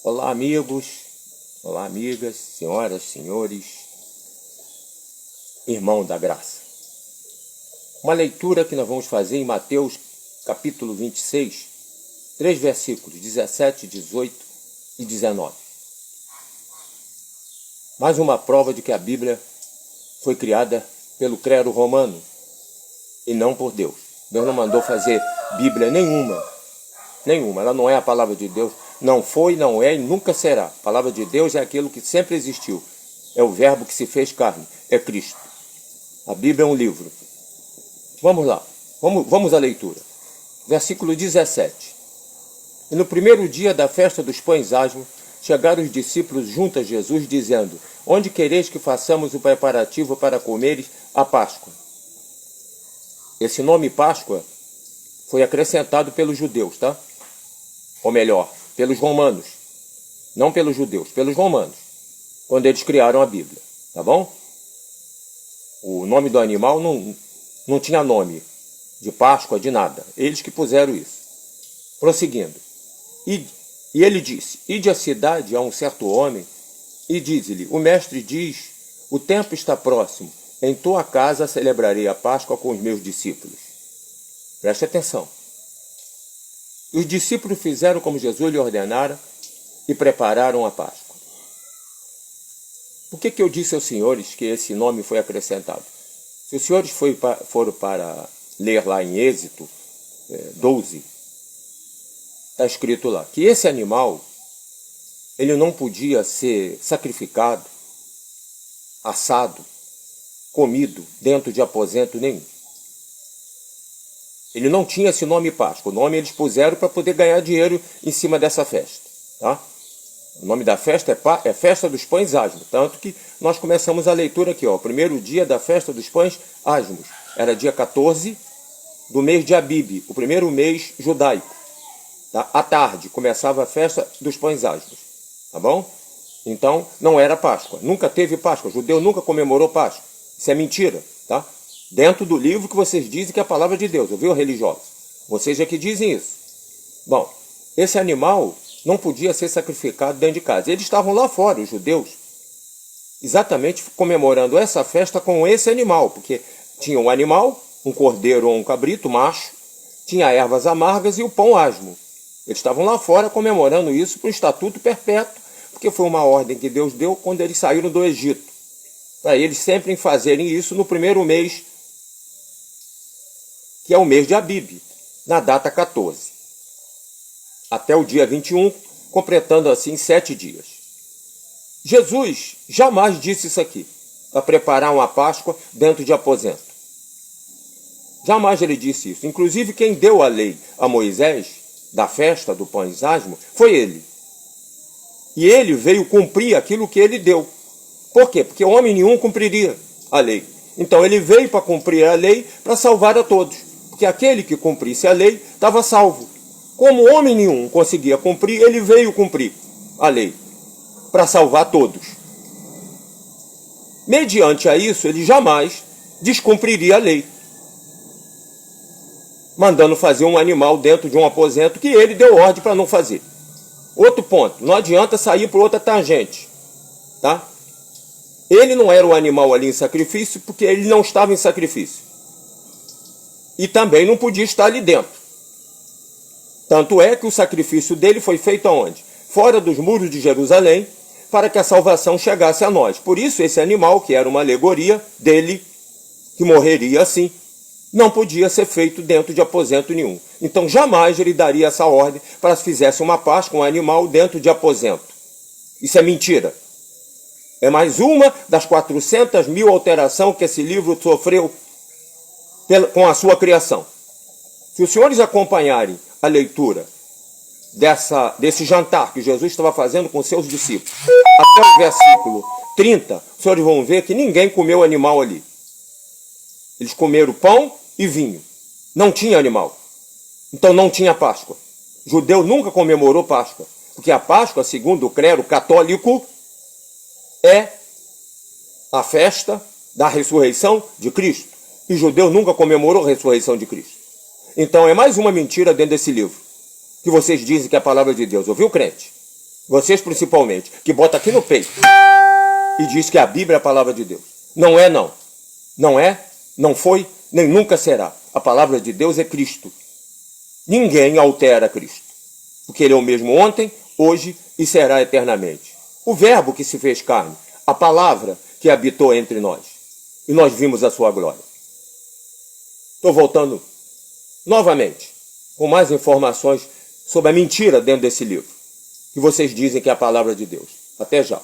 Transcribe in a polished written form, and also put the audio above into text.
Olá, amigos, olá, amigas, senhoras, senhores, irmão da graça. Uma leitura que nós vamos fazer em Mateus, capítulo 26, 3 versículos 17, 18 e 19. Mais uma prova de que a Bíblia foi criada pelo clero romano e não por Deus. Deus não mandou fazer Bíblia nenhuma. Ela não é a palavra de Deus. Não foi, não é e nunca será. A palavra de Deus é aquilo que sempre existiu. É o verbo que se fez carne. É Cristo. A Bíblia é um livro. Vamos lá. Vamos à leitura. Versículo 17. E no primeiro dia da festa dos pães asmos, chegaram os discípulos junto a Jesus, dizendo: onde quereis que façamos o preparativo para comeres a Páscoa? Esse nome Páscoa foi acrescentado pelos judeus, tá? Ou melhor, pelos romanos. Não pelos judeus, pelos romanos. Quando eles criaram a Bíblia, tá bom? O nome do animal não tinha nome de Páscoa, de nada. Eles que puseram isso. Prosseguindo. E ele disse: ide à cidade a um certo homem e diz-lhe: o mestre diz, o tempo está próximo, em tua casa celebrarei a Páscoa com os meus discípulos. Preste atenção. Os discípulos fizeram como Jesus lhe ordenara e prepararam a Páscoa. Por que eu disse aos senhores que esse nome foi acrescentado? Se os senhores foram para ler lá em Êxodo 12, está escrito lá que esse animal ele não podia ser sacrificado, assado, comido dentro de aposento nenhum. Ele não tinha esse nome Páscoa. O nome eles puseram para poder ganhar dinheiro em cima dessa festa. Tá? O nome da festa é Festa dos Pães Asmos. Tanto que nós começamos a leitura aqui. O primeiro dia da Festa dos Pães Asmos. Era dia 14 do mês de Abib, o primeiro mês judaico. Tá? À tarde começava a Festa dos Pães Asmos. Tá bom? Então não era Páscoa. Nunca teve Páscoa. O judeu nunca comemorou Páscoa. Isso é mentira. Tá? Dentro do livro que vocês dizem que é a palavra de Deus, ouviu, religiosos? Vocês é que dizem isso. Bom, esse animal não podia ser sacrificado dentro de casa. Eles estavam lá fora, os judeus, exatamente comemorando essa festa com esse animal, porque tinha um animal, um cordeiro ou um cabrito macho, tinha ervas amargas e o pão asmo. Eles estavam lá fora comemorando isso para um estatuto perpétuo, porque foi uma ordem que Deus deu quando eles saíram do Egito, para eles sempre fazerem isso no primeiro mês, que é o mês de Abib, na data 14, até o dia 21, completando assim 7 dias. Jesus jamais disse isso aqui, para preparar uma Páscoa dentro de aposento. Jamais ele disse isso. Inclusive quem deu a lei a Moisés, da festa do pães asmos, foi ele. E ele veio cumprir aquilo que ele deu. Por quê? Porque homem nenhum cumpriria a lei. Então ele veio para cumprir a lei para salvar a todos. Porque aquele que cumprisse a lei estava salvo. Como homem nenhum conseguia cumprir, ele veio cumprir a lei para salvar todos. Mediante a isso, ele jamais descumpriria a lei, mandando fazer um animal dentro de um aposento que ele deu ordem para não fazer. Outro ponto, não adianta sair por outra tangente, tá? Ele não era o animal ali em sacrifício porque ele não estava em sacrifício. E também não podia estar ali dentro. Tanto é que o sacrifício dele foi feito aonde? Fora dos muros de Jerusalém, para que a salvação chegasse a nós. Por isso esse animal, que era uma alegoria dele, que morreria assim, não podia ser feito dentro de aposento nenhum. Então jamais ele daria essa ordem para que fizesse uma Páscoa, um animal dentro de aposento. Isso é mentira. É mais uma das 400 mil alterações que esse livro sofreu com a sua criação. Se os senhores acompanharem a leitura desse jantar que Jesus estava fazendo com seus discípulos, até o versículo 30, os senhores vão ver que ninguém comeu animal ali. Eles comeram pão e vinho. Não tinha animal. Então não tinha Páscoa. O judeu nunca comemorou Páscoa, porque a Páscoa, segundo o clero católico, é a festa da ressurreição de Cristo. E o judeu nunca comemorou a ressurreição de Cristo. Então é mais uma mentira dentro desse livro, que vocês dizem que é a palavra de Deus. Ouviu, crente? vocês principalmente, que botam aqui no peito e diz que a Bíblia é a palavra de Deus. Não é, não. Não é, não foi, nem nunca será. A palavra de Deus é Cristo. Ninguém altera Cristo, porque Ele é o mesmo ontem, hoje e será eternamente. O Verbo que se fez carne, a palavra que habitou entre nós, e nós vimos a sua glória. Estou voltando novamente com mais informações sobre a mentira dentro desse livro, que vocês dizem que é a palavra de Deus. Até já.